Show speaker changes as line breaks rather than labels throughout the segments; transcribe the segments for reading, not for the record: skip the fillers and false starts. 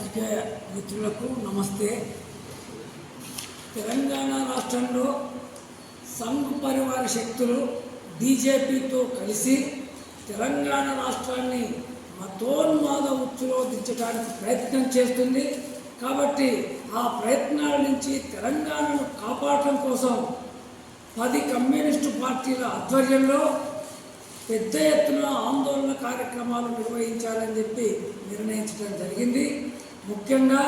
పాత్రికేయ మిత్రులకు నమస్తే. తెలంగాణ రాష్ట్రంలో సంఘ్ పరివార శక్తులు బీజేపీతో కలిసి తెలంగాణ రాష్ట్రాన్ని మతోన్మాద ఉచ్చులో దించడానికి ప్రయత్నం చేస్తుంది. కాబట్టి ఆ ప్రయత్నాల నుంచి తెలంగాణను కాపాడటం కోసం 10 కమ్యూనిస్టు పార్టీల ఆధ్వర్యంలో పెద్ద ఎత్తున ఆందోళన కార్యక్రమాలు నిర్వహించాలని చెప్పి నిర్ణయించడం జరిగింది. ముఖ్యంగా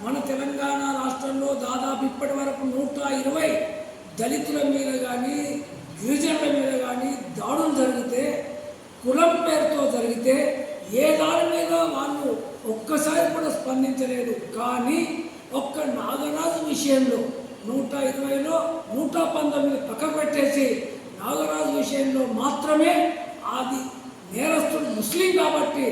మన తెలంగాణ రాష్ట్రంలో దాదాపు ఇప్పటి వరకు 120 దళితుల మీద కానీ గిరిజనుల మీద కానీ దాడులు జరిగితే, కులం పేరుతో జరిగితే ఏ దాని మీద వాళ్ళు ఒక్కసారి కూడా స్పందించలేదు. కానీ ఒక్క నాగరాజు విషయంలో 120లో 119 పక్కకు పెట్టేసి నాగరాజు విషయంలో మాత్రమే అది నేరస్తుడు ముస్లిం కాబట్టి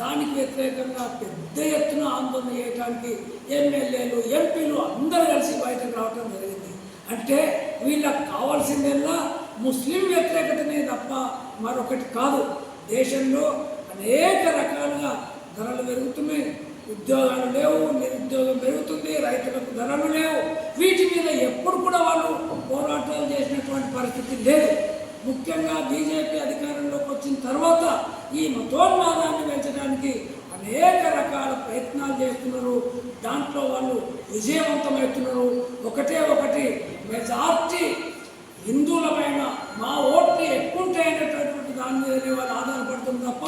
దానికి వ్యతిరేకంగా పెద్ద ఎత్తున ఆందోళన చేయడానికి ఎమ్మెల్యేలు ఎంపీలు అందరూ కలిసి బయటకు రావడం జరిగింది. అంటే వీళ్ళకి కావాల్సిందల్లా ముస్లిం వ్యతిరేకతనే తప్ప మరొకటి కాదు. దేశంలో అనేక రకాలుగా ధరలు పెరుగుతున్నాయి, ఉద్యోగాలు లేవు, నిరుద్యోగం పెరుగుతుంది, రైతులకు ధరలు లేవు. వీటి మీద ఎప్పుడు కూడా వాళ్ళు పోరాటాలు చేసినటువంటి పరిస్థితి లేదు. ముఖ్యంగా బీజేపీ అధికారంలోకి వచ్చిన తర్వాత ఈ మతోన్మాదాన్ని పెంచడానికి అనేక రకాల ప్రయత్నాలు చేస్తున్నారు. దాంట్లో వాళ్ళు విజయవంతమవుతున్నారు. ఒకటి మెజార్టీ హిందువులమైన మా ఓట్లు ఎక్కువ ఉంటాయనేటటువంటి దాని మీదనే వాళ్ళు ఆధారపడుతుంది తప్ప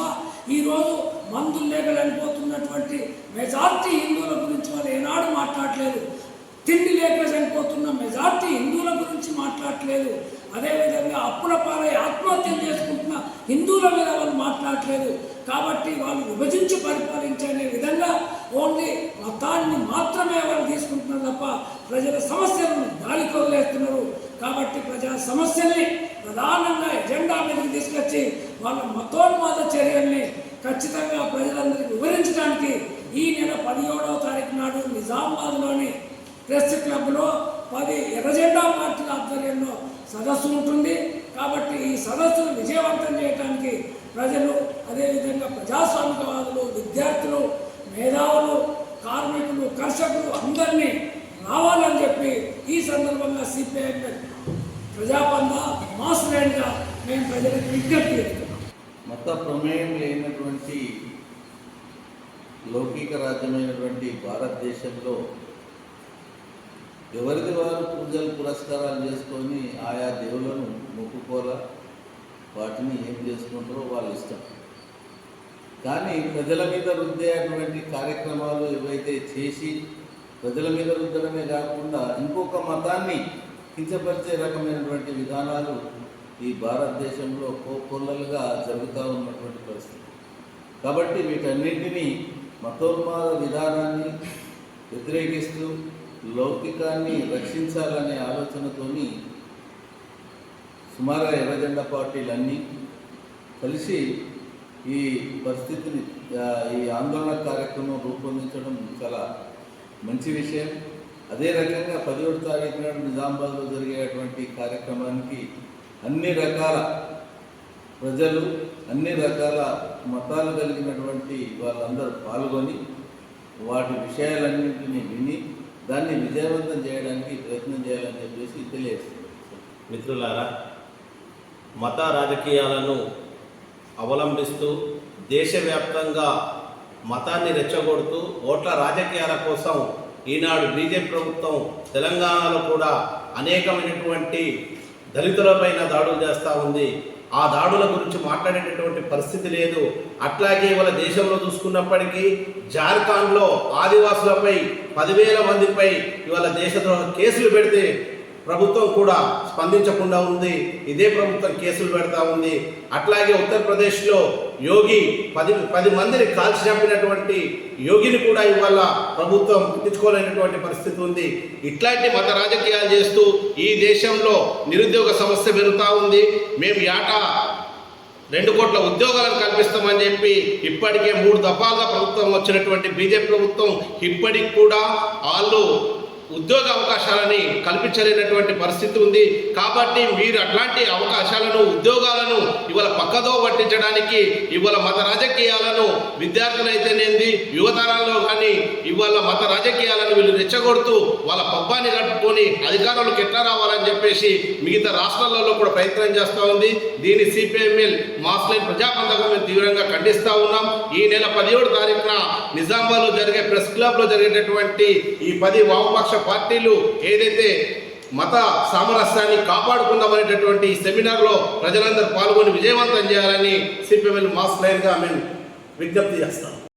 ఈరోజు మందులు లేక చనిపోతున్నటువంటి మెజార్టీ హిందువుల గురించి వాళ్ళు ఏనాడు మాట్లాడలేదు. తిండి లేక చనిపోతున్న మెజార్టీ హిందువుల గురించి మాట్లాడలేదు. అదేవిధంగా అప్పుల పాలై ఆత్మహత్యలు చేసుకుంటున్న హిందువుల మీద వాళ్ళు మాట్లాడలేదు. కాబట్టి వాళ్ళు విభజించి పరిపాలించే విధంగా ఓన్లీ మతాన్ని మాత్రమే వాళ్ళు తీసుకుంటున్నారు తప్ప ప్రజల సమస్యలను గాలికి వదిలేస్తున్నారు. కాబట్టి ప్రజా సమస్యల్ని ప్రధానంగా ఎజెండా మీదకి తీసుకొచ్చి వాళ్ళ మతోన్మాద చర్యల్ని ఖచ్చితంగా ప్రజలందరికీ వివరించడానికి ఈ నెల 17వ తారీఖు నాడు నిజామాబాద్లోని ప్రెస్ క్లబ్లో 10 ఎర్రజెండా పార్టీల ఆధ్వర్యంలో సదస్సు ఉంటుంది. కాబట్టి ఈ సదస్సును విజయవంతం చేయడానికి ప్రజలు, అదేవిధంగా ప్రజాస్వామికవాదులు, విద్యార్థులు, మేధావులు, కార్మికులు, కర్షకులు అందరినీ రావాలని చెప్పి ఈ సందర్భంగా సిపిఐ ప్రజాపంద మాస్ రైడ్గా మేము ప్రజలకు విజ్ఞప్తి చేస్తున్నాం.
మత ప్రమేయం లేనటువంటి లౌకిక రాజ్యమైనటువంటి భారతదేశంలో ఎవరిది వారు పూజలు పురస్కారాలు చేసుకొని ఆయా దేవులను మొక్కుకోరా, వాటిని ఏం చేసుకుంటారో వాళ్ళ ఇష్టం. కానీ ప్రజల మీద రుద్దేటువంటి కార్యక్రమాలు ఏవైతే చేసి ప్రజల మీద రుద్దడమే కాకుండా ఇంకొక మతాన్ని కించపరిచే రకమైనటువంటి విధానాలు ఈ భారతదేశంలో కోకొల్లలుగా జరుగుతూ ఉన్నటువంటి పరిస్థితి. కాబట్టి వీటన్నింటినీ మతోన్మాద విధానాన్ని వ్యతిరేకిస్తూ లౌకికాన్ని రక్షించాలనే ఆలోచనతోని సుమారుగా ఎర్రజెండా పార్టీలన్నీ కలిసి ఈ పరిస్థితిని, ఈ ఆందోళన కార్యక్రమం రూపొందించడం చాలా మంచి విషయం. అదే రకంగా 17వ తారీఖు నాడు నిజామాబాద్లో జరిగేటువంటి కార్యక్రమానికి అన్ని రకాల ప్రజలు, అన్ని రకాల మతాలు కలిగినటువంటి వాళ్ళందరూ పాల్గొని వాటి విషయాలన్నింటినీ విని దాన్ని విజయవంతం చేయడానికి ప్రయత్నం చేయాలని చెప్పేసి తెలియజేస్తుంది.
మిత్రులారా, మత రాజకీయాలను అవలంబిస్తూ దేశవ్యాప్తంగా మతాన్ని రెచ్చగొడుతూ ఓట్ల రాజకీయాల కోసం ఈనాడు బీజేపీ ప్రభుత్వం తెలంగాణలో కూడా అనేకమైనటువంటి దళితులపైన దాడులు చేస్తూ ఉంది. ఆ దాడుల గురించి మాట్లాడేటటువంటి పరిస్థితి లేదు. అట్లాగే ఇవాళ దేశంలో చూసుకున్నప్పటికీ జార్ఖండ్లో ఆదివాసులపై 10,000 మందిపై ఇవాళ దేశద్రోహ కేసులు పెడితే ప్రభుత్వం కూడా స్పందించకుండా ఉంది. ఇదే ప్రభుత్వం కేసులు పెడతా ఉంది. అట్లాగే ఉత్తరప్రదేశ్లో యోగి 10 మందిని కాల్చి చంపినటువంటి యోగిని కూడా ఇవాళ ప్రభుత్వం గుర్తించుకోలేనటువంటి పరిస్థితి ఉంది. ఇట్లాంటి మత రాజకీయాలు చేస్తూ ఈ దేశంలో నిరుద్యోగ సమస్య పెరుగుతూ ఉంది. మేము ఏటా 2 కోట్ల ఉద్యోగాలను కల్పిస్తామని చెప్పి ఇప్పటికే 3 దఫాలుగా ప్రభుత్వం వచ్చినటువంటి బీజేపీ ప్రభుత్వం ఇప్పటికి కూడా వాళ్ళు ఉద్యోగ అవకాశాలని కల్పించలేనటువంటి పరిస్థితి ఉంది. కాబట్టి మీరు అట్లాంటి అవకాశాలను, ఉద్యోగాలను ఇవాళ పక్కదో పట్టించడానికి ఇవాళ మత రాజకీయాలను విద్యార్థులైతేనేంది, యువతరాల్లో కానీ ఇవాళ మత రాజకీయాలను వీళ్ళు రెచ్చగొడుతూ వాళ్ళ పబ్బాన్ని గడుపుకొని అధికారంలోకి ఎట్లా రావాలని చెప్పేసి మిగతా రాష్ట్రాలలో కూడా ప్రయత్నం చేస్తూ ఉంది. దీన్ని సిపిఎంఎల్ మాస్లైన్ ప్రజాబంధకం మేము తీవ్రంగా ఖండిస్తూ ఉన్నాం. ఈ నెల 17వ తారీఖున నిజామాబాద్లో జరిగే ప్రెస్ క్లబ్లో జరిగేటటువంటి ఈ 10 వామపక్ష పార్టీలు ఏదైతే మత సామరస్యాన్ని కాపాడుకుందామనేటటువంటి ఈ సెమినార్లో ప్రజలందరూ పాల్గొని విజయవంతం చేయాలని సిపిఎంఎల్ మాస్లైన్గా మేము విజ్ఞప్తి చేస్తాం.